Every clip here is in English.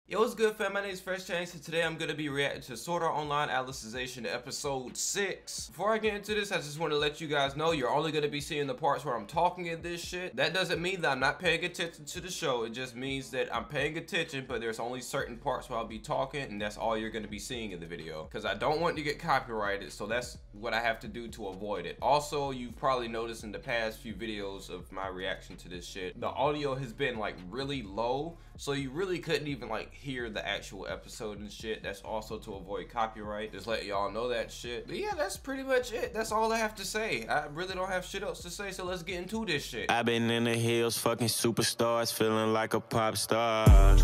Yo, what's good, fam? My name is Fresh Change, and today I'm going to be reacting to Sword Art Online Alicization episode 6. Before I get into this, I just want to let you guys know you're only going to be seeing the parts where I'm talking in this shit. That doesn't mean that I'm not paying attention to the show. It just means that I'm paying attention, but there's only certain parts where I'll be talking, and that's all you're going to be seeing in the video. Because I don't want to get copyrighted, so that's what I have to do to avoid it. Also, you've probably noticed in the past few videos of my reaction to this shit, the audio has been like really low, so you really couldn't even like hear the actual episode and shit. That's also to avoid copyright. Just let y'all know that shit. But yeah, that's pretty much it. That's all I have to say. I really don't have shit else to say, so let's get into this shit. I've been in the hills, fucking superstars, feeling like a pop star.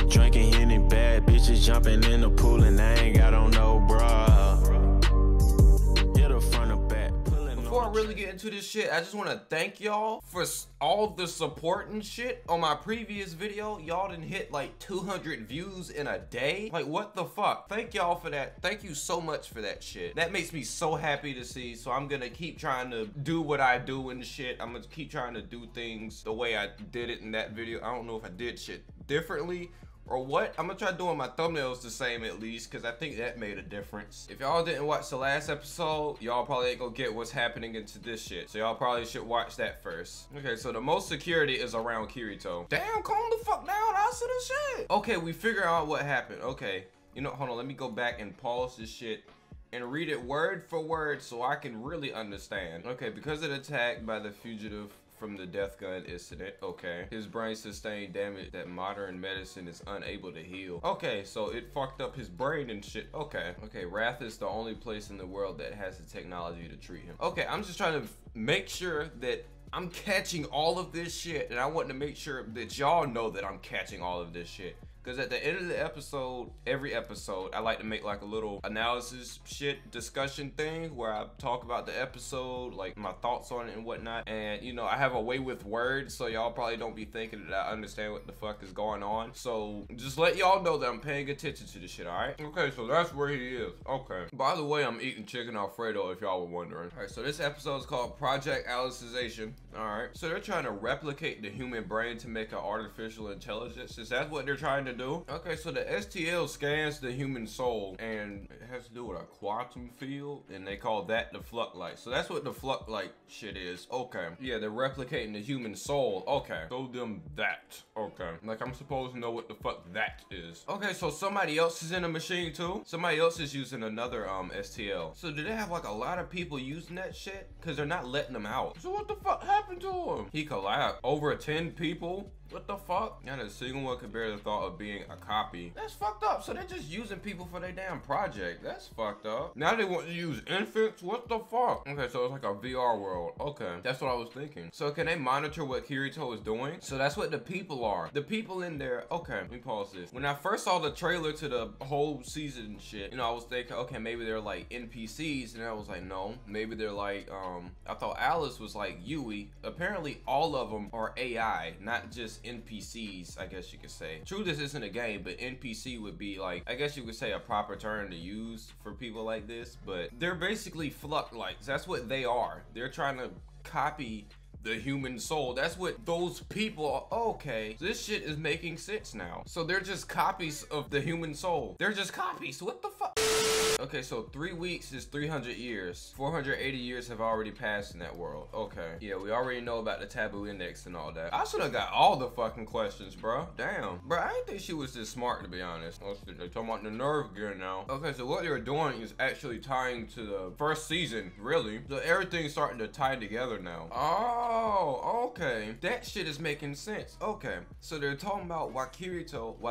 Drinking Henny, bad bitches jumping in the pool, and I ain't got on no bra. Hit her front or back. Before I really get into this shit, I just want to thank y'all for all the support and shit. On my previous video, y'all done hit like 200 views in a day. Like, what the fuck? Thank y'all for that. Thank you so much for that shit. That makes me so happy to see. So I'm gonna keep trying to do what I do and shit. I'm gonna keep trying to do things the way I did it in that video. I don't know if I did shit differently or what. I'm gonna try doing my thumbnails the same at least, because I think that made a difference. If y'all didn't watch the last episode, y'all probably ain't gonna get what's happening into this shit. So y'all probably should watch that first. Okay, so the most security is around Kirito. Damn, calm the fuck down, I see the shit. Okay, we figure out what happened. Okay, you know, hold on, let me go back and pause this shit and read it word for word so I can really understand. Okay, because of the attack by the fugitive from the death gun incident. Okay, his brain sustained damage that modern medicine is unable to heal. Okay, so it fucked up his brain and shit. Okay, Wrath is the only place in the world that has the technology to treat him. Okay, I'm just trying to make sure that I'm catching all of this shit, and I want to make sure that y'all know that I'm catching all of this shit. Because at the end of the episode, every episode, I like to make like a little analysis shit discussion thing where I talk about the episode, like my thoughts on it and whatnot. And you know, I have a way with words, so y'all probably don't be thinking that I understand what the fuck is going on. So just let y'all know that I'm paying attention to this shit, alright? Okay, so that's where he is. Okay. By the way, I'm eating chicken Alfredo if y'all were wondering. Alright, so this episode is called Project Alicization. Alright. So they're trying to replicate the human brain to make an artificial intelligence. Is that what they're trying to do? Okay, so the STL scans the human soul, and it has to do with a quantum field, and they call that the flux light. So that's what the flux light shit is. Okay, yeah, they're replicating the human soul. Okay, show them that. Okay, like I'm supposed to know what the fuck that is. Okay, so somebody else is in a machine too. Somebody else is using another STL. So do they have like a lot of people using that shit? Because they're not letting them out. So what the fuck happened to him? He collapsed. Over 10 people? What the fuck? Not a single one could bear the thought of being a copy. That's fucked up. So they're just using people for their damn project. That's fucked up. Now they want to use infants? What the fuck? Okay, so it's like a VR world. Okay, that's what I was thinking. So can they monitor what Kirito is doing? So that's what the people are. The people in there. Okay, let me pause this. When I first saw the trailer to the whole season shit, you know, I was thinking, okay, maybe they're like NPCs, and I was like, no, maybe they're like, I thought Alice was like Yui. Apparently all of them are AI, not just NPCs, I guess you could say. True, this isn't a game, but NPC would be like, I guess you could say a proper term to use for people like this, but they're basically flux lights. That's what they are. They're trying to copy the human soul. That's what those people are. Okay, this shit is making sense now. So they're just copies of the human soul. They're just copies. What the fuck? Okay, so 3 weeks is 300 years. 480 years have already passed in that world. Okay, yeah, we already know about the taboo index and all that. I should have got all the fucking questions, bro. Damn, bro, I didn't think she was this smart, to be honest. Oh shit, they're talking about the nerve gear now. Okay, so what they're doing is actually tying to the first season, really. So everything's starting to tie together now. Oh, okay. That shit is making sense. Okay, so they're talking about why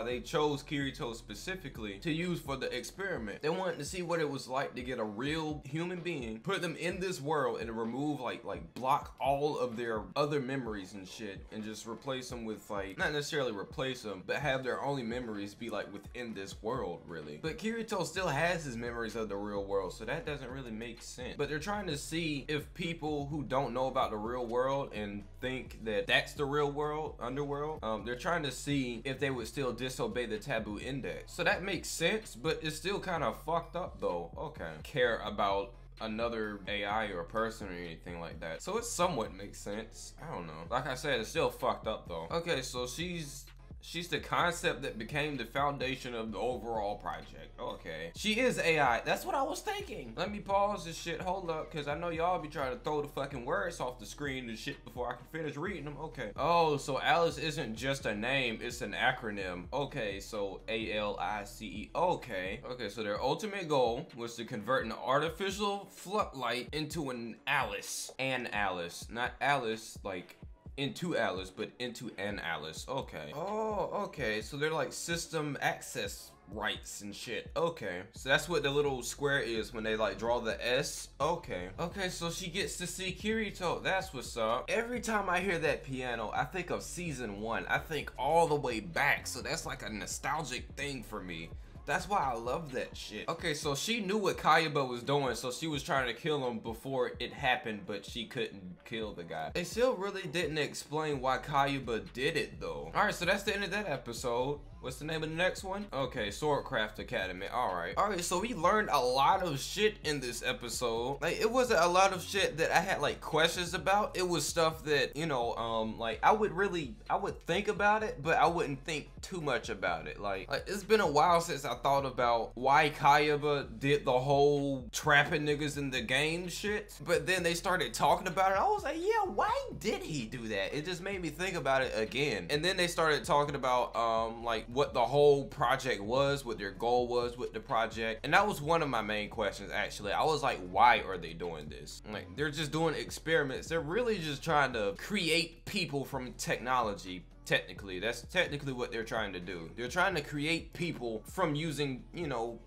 they chose Kirito specifically to use for the experiment. They wanted to see what it was like to get a real human being, put them in this world, and remove like block all of their other memories and shit, and just replace them with like, not necessarily replace them, but have their only memories be like within this world, really. But Kirito still has his memories of the real world, so that doesn't really make sense. But they're trying to see if people who don't know about the real world and think that that's the real world, underworld, they're trying to see if they would still disobey the taboo index. So that makes sense, but it's still kind of fucked up though. Okay, care about another AI or a person or anything like that, so it somewhat makes sense. I don't know, like I said, it's still fucked up though. Okay, so she's She's the concept that became the foundation of the overall project. Okay. She is AI. That's what I was thinking. Let me pause this shit. Hold up, because I know y'all be trying to throw the fucking words off the screen and shit before I can finish reading them. Okay. Oh, so Alice isn't just a name. It's an acronym. Okay, so ALICE. Okay. Okay, so their ultimate goal was to convert an artificial floodlight into an Alice. An Alice. Not Alice, like into Alice, but into an Alice. Okay. Oh, okay. So they're like system access rights and shit. Okay. So that's what the little square is when they like draw the S. Okay. Okay, so she gets to see Kirito. That's what's up. Every time I hear that piano, I think of season 1. I think all the way back. So that's like a nostalgic thing for me. That's why I love that shit. Okay, so she knew what KAYABA was doing, so she was trying to kill him before it happened, but she couldn't kill the guy. They still really didn't explain why KAYABA did it, though. All right, so that's the end of that episode. What's the name of the next one? Okay, Swordcraft Academy. Alright, so we learned a lot of shit in this episode. Like, it wasn't a lot of shit that I had like questions about. It was stuff that, you know, like I would think about it, but I wouldn't think too much about it. Like it's been a while since I thought about why KAYABA did the whole trapping niggas in the game shit. But then they started talking about it. I was like, yeah, why did he do that? It just made me think about it again. And then they started talking about like what the whole project was, what their goal was with the project. And that was one of my main questions, actually. I was like, why are they doing this? Like, they're just doing experiments. They're really just trying to create people from technology. Technically, that's technically what they're trying to do. They're trying to create people from using, you know,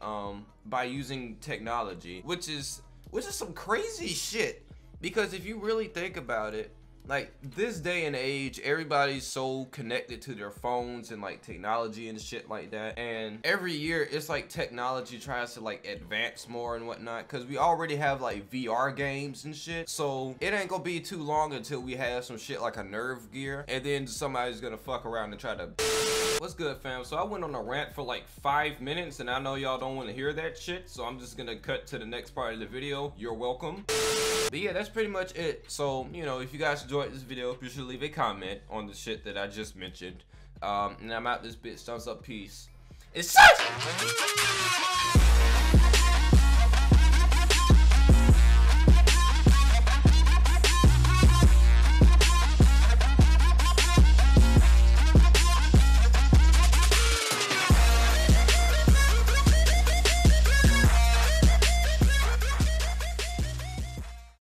by using technology, which is some crazy shit. Because if you really think about it, like this day and age, everybody's so connected to their phones and like technology and shit like that. And every year it's like technology tries to like advance more and whatnot, because we already have like VR games and shit. So it ain't gonna be too long until we have some shit like a nerve gear, and then somebody's gonna fuck around and try to... What's good, fam? So I went on a rant for like 5 minutes, and I know y'all don't want to hear that shit, so I'm just gonna cut to the next part of the video. You're welcome. But yeah, that's pretty much it. So, you know, if you guys enjoyed this video, be sure to leave a comment on the shit that I just mentioned. And I'm out this bitch. Thumbs up, peace. It's such